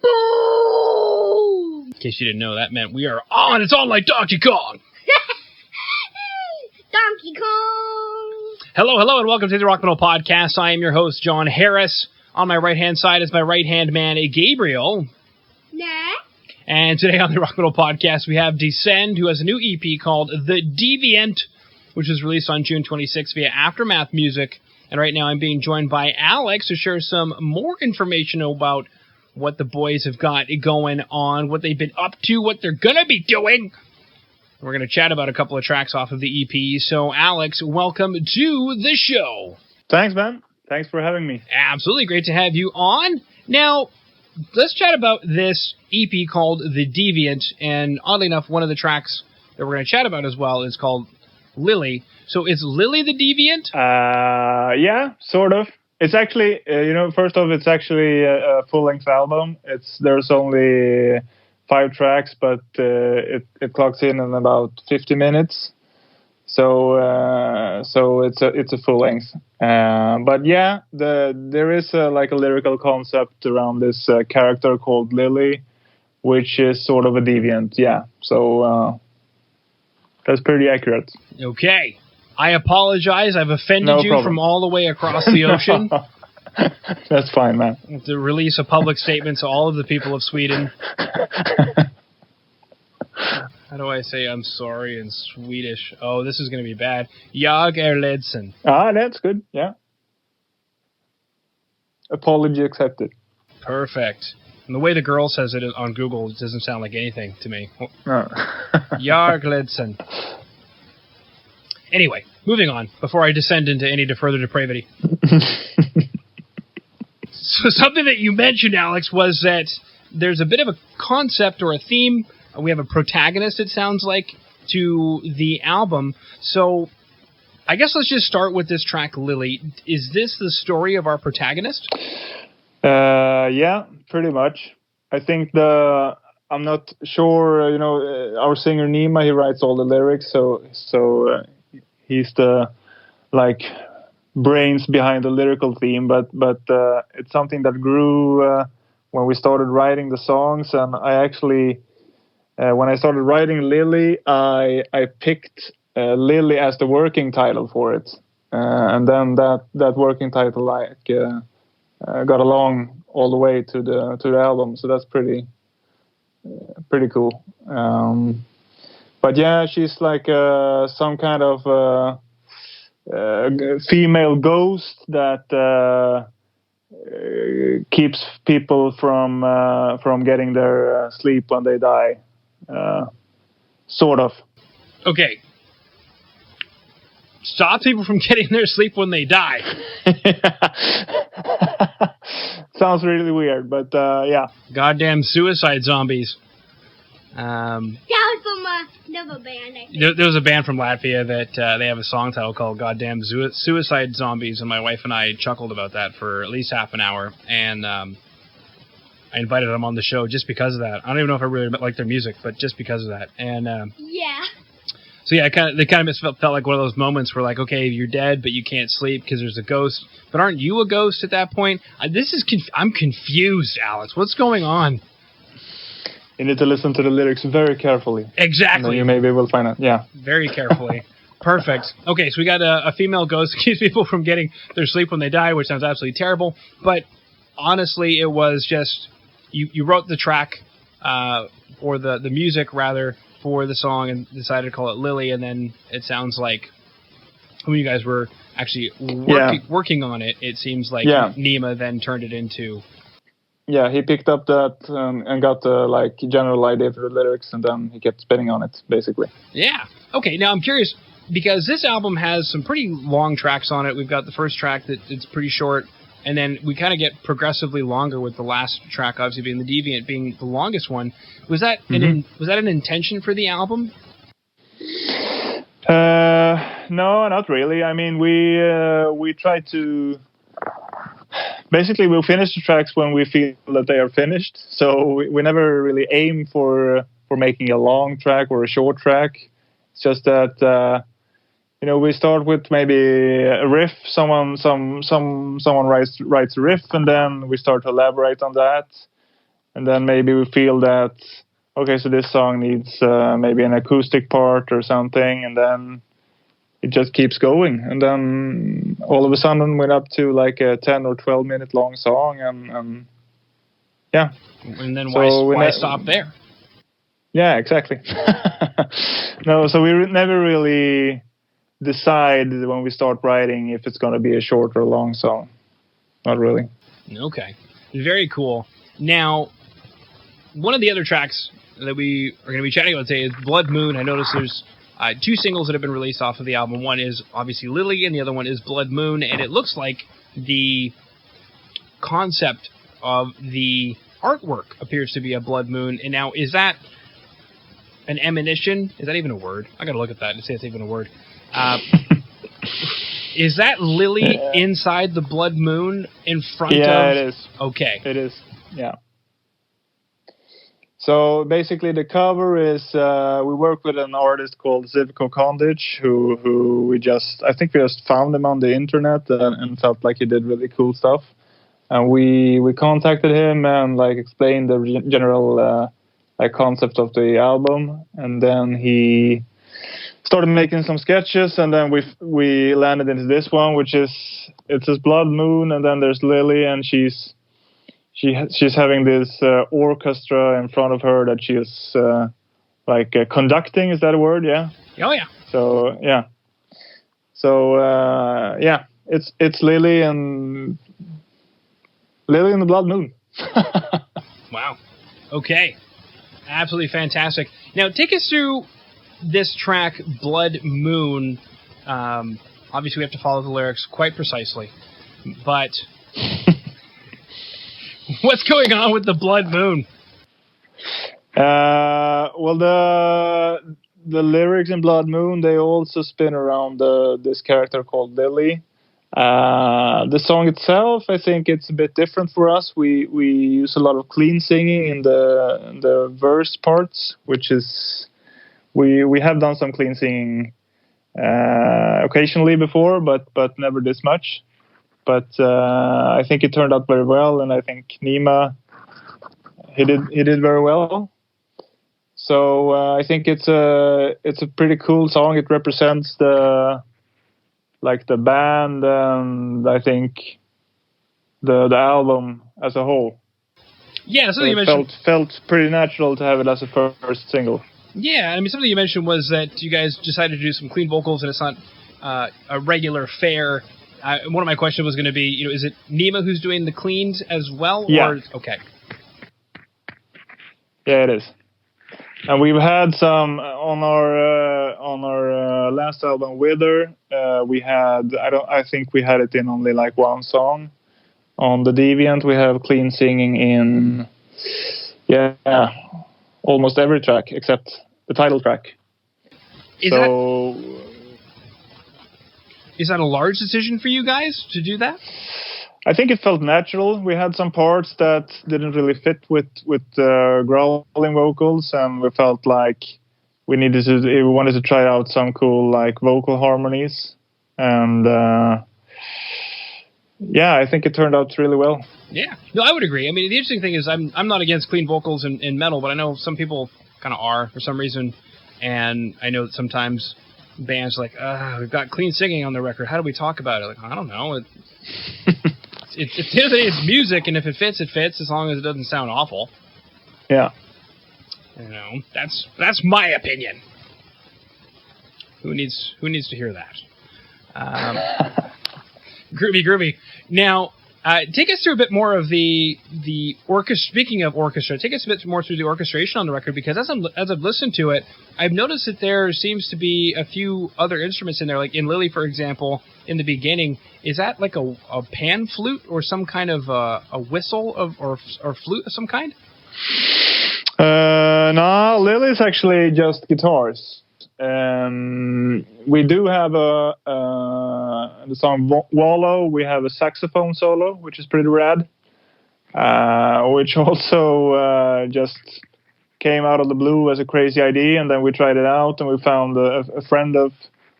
Boom! In case you didn't know, that meant we are on. It's on like Donkey Kong. Donkey Kong! Hello, and welcome to the Rock Metal Podcast. I am your host, John Harris. On my right-hand side is my right-hand man, Gabriel. Nah. And today on the Rock Metal Podcast, we have Descend, who has a new EP called The Deviant, which was released on June 26th via Aftermath Music. And right now I'm being joined by Alex to share some more information about what the boys have got going on, what they've been up to, what they're going to be doing. We're going to chat about a couple of tracks off of the EP. So, Alex, welcome to the show. Thanks, man. Thanks for having me. Absolutely. Great to have you on. Now, let's chat about this EP called The Deviant. And oddly enough, one of the tracks that we're going to chat about as well is called Lily. So is Lily the Deviant? Yeah, sort of. It's actually, first off, it's actually a full-length album. There's only 5 tracks, but it clocks in about 50 minutes. So it's a full length. But yeah, there is a lyrical concept around this character called Lily, which is sort of a deviant. Yeah. So that's pretty accurate. Okay. I apologize. I've offended you from all the way across the ocean. That's fine, man. To release a public statement to all of the people of Sweden. How do I say I'm sorry in Swedish? Oh, this is going to be bad. Jag ledsen. That's good. Yeah. Apology accepted. Perfect. And the way the girl says it on Google, it doesn't sound like anything to me. No. Jag ledsen. Anyway, moving on, before I descend into any further depravity. So something that you mentioned, Alex, was that there's a bit of a concept or a theme. We have a protagonist, it sounds like, to the album. So I guess let's just start with this track, Lily. Is this the story of our protagonist? Yeah, pretty much. I think I'm not sure, our singer Nima, he writes all the lyrics, so he's the brains behind the lyrical theme, but it's something that grew when we started writing the songs. And I actually, when I started writing Lily, I picked Lily as the working title for it, and then that working title got along all the way to the album. So that's pretty cool. But yeah, she's like some kind of female ghost that keeps people from getting their sleep when they die. Sort of. Okay. Stop people from getting their sleep when they die. Sounds really weird, but yeah. Goddamn suicide zombies. That was from another band, I think. There was a band from Latvia that they have a song title called Goddamn Suicide Zombies, and my wife and I chuckled about that for at least half an hour, and I invited them on the show just because of that. I don't even know if I really like their music, but just because of that. And yeah. So yeah, they kind of felt like one of those moments where like, okay, you're dead, but you can't sleep because there's a ghost. But aren't you a ghost at that point? I'm confused, Alex. What's going on? You need to listen to the lyrics very carefully. Exactly. And then you maybe will find out. Yeah. Very carefully. Perfect. Okay, so we got a female ghost that keeps people from getting their sleep when they die, which sounds absolutely terrible. But honestly, it was just you wrote the track or the music rather for the song and decided to call it Lily, and then it sounds like when you guys were actually working on it, it seems like Nima then turned it into. Yeah, he picked up that and got the general idea for the lyrics, and then he kept spinning on it, basically. Yeah. Okay, now I'm curious, because this album has some pretty long tracks on it. We've got the first track it's pretty short, and then we kind of get progressively longer with the last track, obviously being The Deviant, being the longest one. Was that an intention for the album? No, not really. I mean, we try to. Basically, we'll finish the tracks when we feel that they are finished. So we never really aim for making a long track or a short track. It's just that we start with maybe a riff. Someone writes a riff, and then we start to elaborate on that. and then maybe we feel that, okay, so this song needs maybe an acoustic part or something, and then it just keeps going, and then all of a sudden we're up to like a 10 or 12 minute long song, and yeah. And then why stop there? Yeah, exactly. No, so we never really decide when we start writing if it's going to be a short or a long song. Not really. Okay. Very cool. Now, one of the other tracks that we are going to be chatting about today is Blood Moon. I noticed there's 2 singles that have been released off of the album. One is obviously Lily, and the other one is Blood Moon. And it looks like the concept of the artwork appears to be a blood moon. And now, is that an emanation? Is that even a word? I got to look at that and see if it's even a word. Is that Lily inside the blood moon in front of? Yeah, it is. Okay. It is. Yeah. So basically, the cover is we work with an artist called Zivko Kondich, who I think we just found him on the internet and felt like he did really cool stuff, and we contacted him and like explained the general like concept of the album, and then he started making some sketches, and then we landed into this one, which is it says Blood Moon, and then there's Lily, and she's having this orchestra in front of her that she is like conducting. Is that a word? Yeah. Oh yeah. So yeah. So yeah, it's Lily and the Blood Moon. Wow. Okay. Absolutely fantastic. Now take us through this track, Blood Moon. Obviously, we have to follow the lyrics quite precisely, but. What's going on with the Blood Moon? Well, the lyrics in Blood Moon, they also spin around this character called Lily. The song itself, I think it's a bit different for us. We use a lot of clean singing in the verse parts, which is we have done some clean singing occasionally before, but never this much. But I think it turned out very well, and I think Nima he did very well. So I think it's a pretty cool song. It represents the band, and I think the album as a whole. Yeah, something you mentioned felt pretty natural to have it as a first single. Yeah, I mean, something you mentioned was that you guys decided to do some clean vocals, and it's not a regular fare. One of my questions was going to be, is it Nima who's doing the cleans as well? Yeah. Or, okay. Yeah, it is. And we've had some on our last album, Wither. We had I think we had it in only like one song. On the Deviant, we have clean singing in almost every track except the title track. Is that a large decision for you guys to do that? I think it felt natural. We had some parts that didn't really fit with growling vocals, and we felt like we wanted to try out some cool like vocal harmonies, and I think it turned out really well. Yeah, no, I would agree. I mean, the interesting thing is I'm not against clean vocals in metal, but I know some people kind of are for some reason, and I know that sometimes bands are like, we've got clean singing on the record. How do we talk about it? Like, I don't know. It's music, and if it fits, it fits, as long as it doesn't sound awful. Yeah. That's my opinion. Who needs to hear that? Groovy. Now, take us through a bit more of the orchestra. Speaking of orchestra, take us a bit more through the orchestration on the record, because as I've listened to it, I've noticed that there seems to be a few other instruments in there. Like in Lily, for example, in the beginning, is that like a pan flute or some kind of a whistle or flute of some kind? No, Lily's actually just guitars. We do have the song Wallow. We have a saxophone solo, which is pretty rad, which also just came out of the blue as a crazy idea, and then we tried it out, and we found a friend of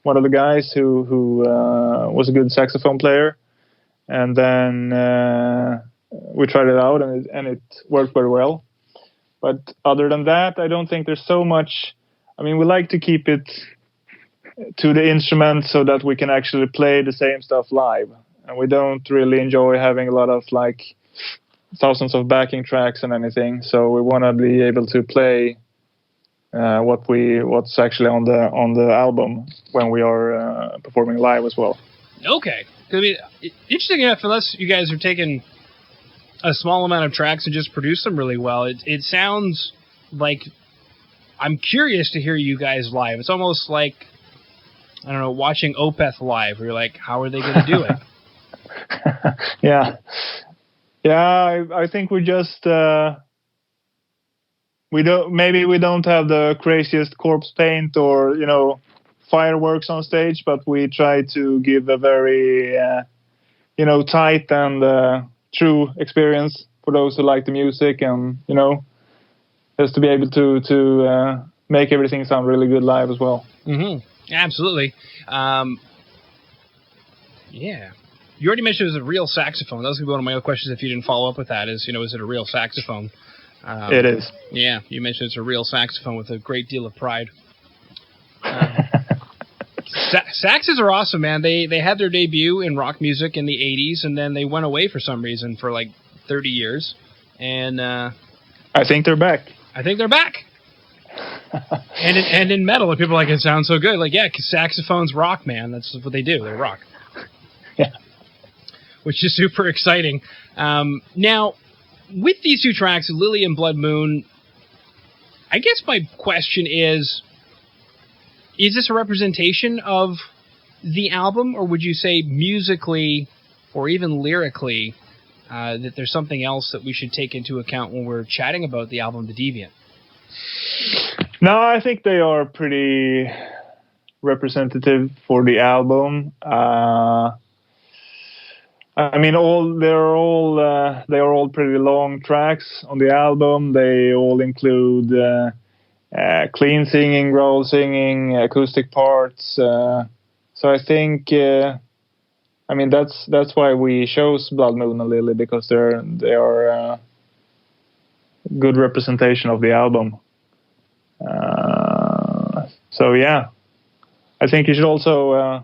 one of the guys who was a good saxophone player, and then we tried it out, and it worked very well. But other than that, I don't think there's so much. I mean, we like to keep it to the instrument so that we can actually play the same stuff live. And we don't really enjoy having a lot of like thousands of backing tracks and anything. So we want to be able to play what's actually on the album when we are performing live as well. Okay. I mean, interesting enough, unless you guys are taking a small amount of tracks and just produce them really well, it sounds like I'm curious to hear you guys live. It's almost like, I don't know, watching Opeth live, where you're like, how are they going to do it? Yeah, I think we just we don't have the craziest corpse paint or fireworks on stage, but we try to give a very tight and true experience for those who like the music, and just to be able to make everything sound really good live as well. Mm-hmm. Absolutely. Yeah. You already mentioned it was a real saxophone. That was going to be one of my other questions if you didn't follow up with that is it a real saxophone? It is. Yeah, you mentioned it's a real saxophone with a great deal of pride. Saxes are awesome, man. They had their debut in rock music in the 80s, and then they went away for some reason for like 30 years. And I think they're back. And in metal, people are like, it sounds so good. Like, yeah, 'cause saxophones rock, man. That's what they do. They rock. Yeah. Which is super exciting. Now, with these two tracks, Lily and Blood Moon, I guess my question is this a representation of the album, or would you say musically or even lyrically that there's something else that we should take into account when we're chatting about the album The Deviant? No, I think they are pretty representative for the album. I mean, they are all pretty long tracks on the album. They all include clean singing, growl singing, acoustic parts. So I think, I mean, that's why we chose Blood Moon and Lily, because they are a good representation of the album. So yeah, I think you should also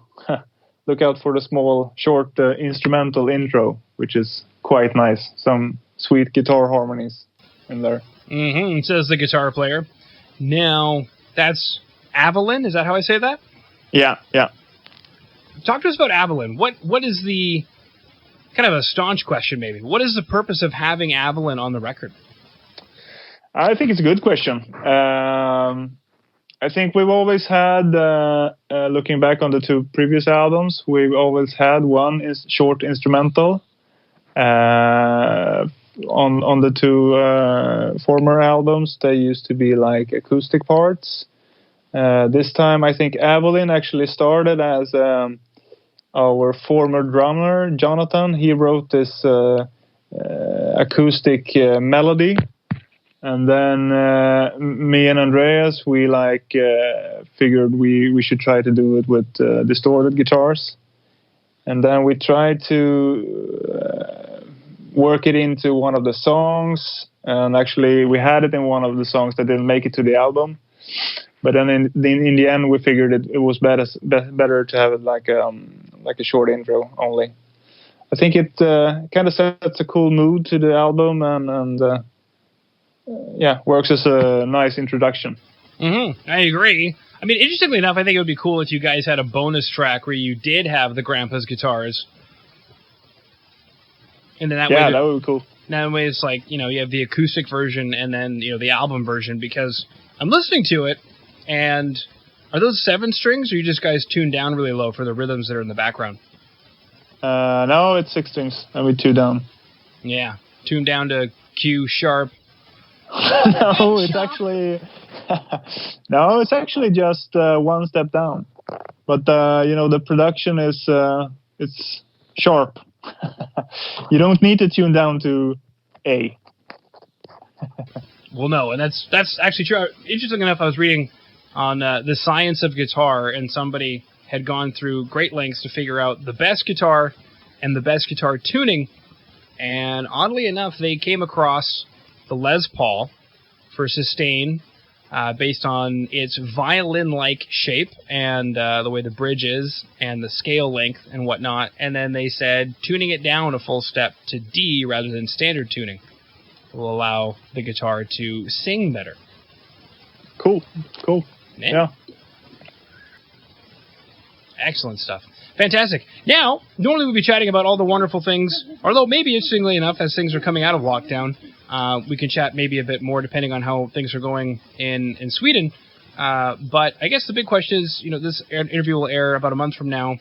look out for the small, short instrumental intro, which is quite nice. Some sweet guitar harmonies in there. Mm-hmm, says the guitar player. Now, that's Avalon, is that how I say that? Yeah. Talk to us about Avalon. What is the, kind of a staunch question maybe, what is the purpose of having Avalon on the record? I think it's a good question. I think we've always had, looking back on the two previous albums, we've always had one short instrumental. On the two former albums, they used to be like acoustic parts. This time, I think Avalon actually started as our former drummer, Jonathan. He wrote this acoustic melody. And then me and Andreas, we figured we should try to do it with distorted guitars. And then we tried to work it into one of the songs. And actually, we had it in one of the songs that didn't make it to the album. But then in the end, we figured it was better to have it like a short intro only. I think it kind of sets a cool mood to the album and works as a nice introduction. Mm-hmm. I agree. I mean, interestingly enough, I think it would be cool if you guys had a bonus track where you did have the Grandpa's guitars. And then that would be cool. That way it's like, you have the acoustic version and then, the album version, because I'm listening to it, and are those 7 strings, or you just guys tuned down really low for the rhythms that are in the background? No, it's 6 strings, and we 2 down. Yeah, tuned down to Q sharp. No, it's actually just 1 step down. But the production is it's sharp. You don't need to tune down to A. Well, no, and that's actually true. Interesting enough, I was reading on the science of guitar, and somebody had gone through great lengths to figure out the best guitar and the best guitar tuning. And oddly enough, they came across the Les Paul, for sustain, based on its violin-like shape and the way the bridge is and the scale length and whatnot. And then they said tuning it down a full step to D rather than standard tuning will allow the guitar to sing better. Cool. Yeah. Excellent stuff. Fantastic. Now, normally we'd be chatting about all the wonderful things, although maybe interestingly enough, as things are coming out of lockdown, we can chat maybe a bit more depending on how things are going in Sweden. But I guess the big question is, this interview will air about a month from now,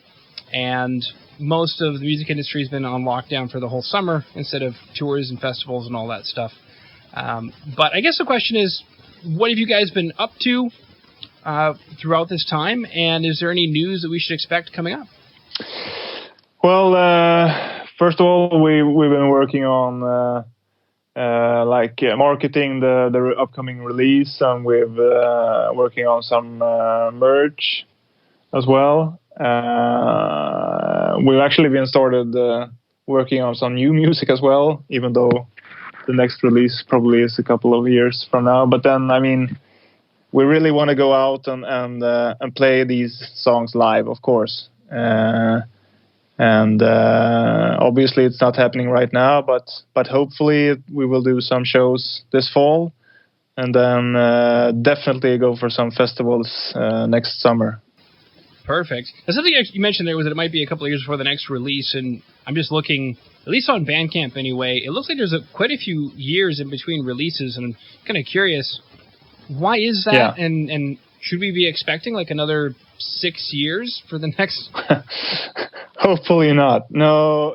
and most of the music industry has been on lockdown for the whole summer instead of tours and festivals and all that stuff. But I guess the question is, what have you guys been up to throughout this time, and is there any news that we should expect coming up? Well, first of all, we've been working on marketing the upcoming release, and we've working on some merch as well. We've actually been started working on some new music as well, even though the next release probably is a couple of years from now. But then, we really want to go out and play these songs live, of course. And obviously it's not happening right now, but hopefully we will do some shows this fall, and then definitely go for some festivals next summer. Perfect. And something you mentioned there was that it might be a couple of years before the next release, and I'm just looking, at least on Bandcamp anyway, it looks like there's quite a few years in between releases, and I'm kind of curious, why is that? Yeah. And should we be expecting like another 6 years for the next? Hopefully not. No.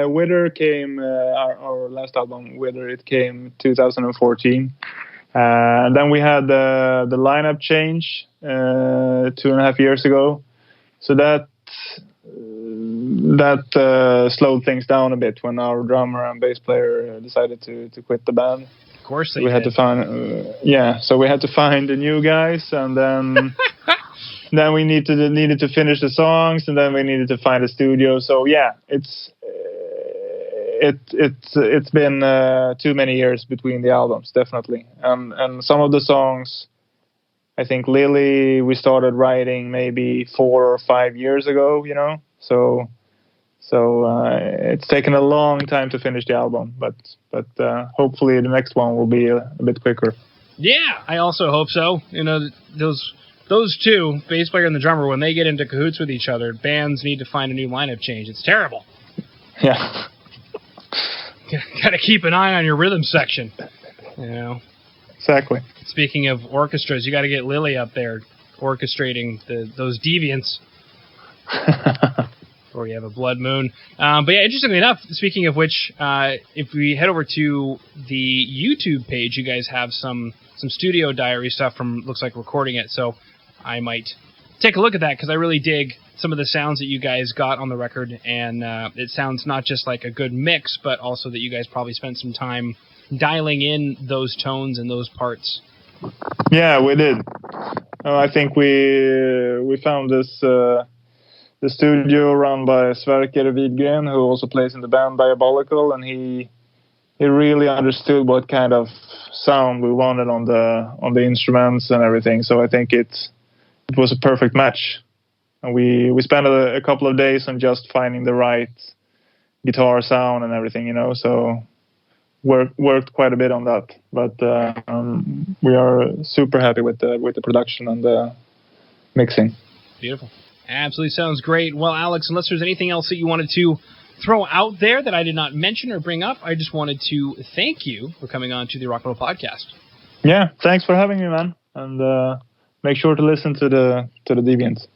Wither came, our last album, Wither, it came 2014. And then we had the lineup change 2.5 years ago. So that slowed things down a bit when our drummer and bass player decided to quit the band. Of course we had to find so we had to find the new guys, and then then we needed to finish the songs, and then we needed to find a studio. So yeah, it's been too many years between the albums, definitely. And some of the songs, I think Lily we started writing maybe 4 or 5 years ago, so it's taken a long time to finish the album, but hopefully the next one will be a bit quicker. Yeah, I also hope so. Those two, bass player and the drummer, when they get into cahoots with each other, bands need to find a new lineup change. It's terrible. Yeah. Got to keep an eye on your rhythm section. Exactly. Speaking of orchestras, you got to get Lily up there orchestrating those Deviants. Or you have a blood moon. But yeah, interestingly enough, speaking of which, if we head over to the YouTube page, you guys have some studio diary stuff from, looks like, recording it. So I might take a look at that, because I really dig some of the sounds that you guys got on the record. And it sounds not just like a good mix, but also that you guys probably spent some time dialing in those tones and those parts. Yeah, we did. I think we found this... the studio run by Sverker Widgren, who also plays in the band Diabolical, and he really understood what kind of sound we wanted on the instruments and everything. So I think it was a perfect match, and we spent a couple of days on just finding the right guitar sound and everything, So worked quite a bit on that, but we are super happy with the production and the mixing. Beautiful. Absolutely sounds great. Well, Alex, unless there's anything else that you wanted to throw out there that I did not mention or bring up, I just wanted to thank you for coming on to the Rock and Roll Podcast. Yeah, thanks for having me, man. And make sure to listen to the Deviants.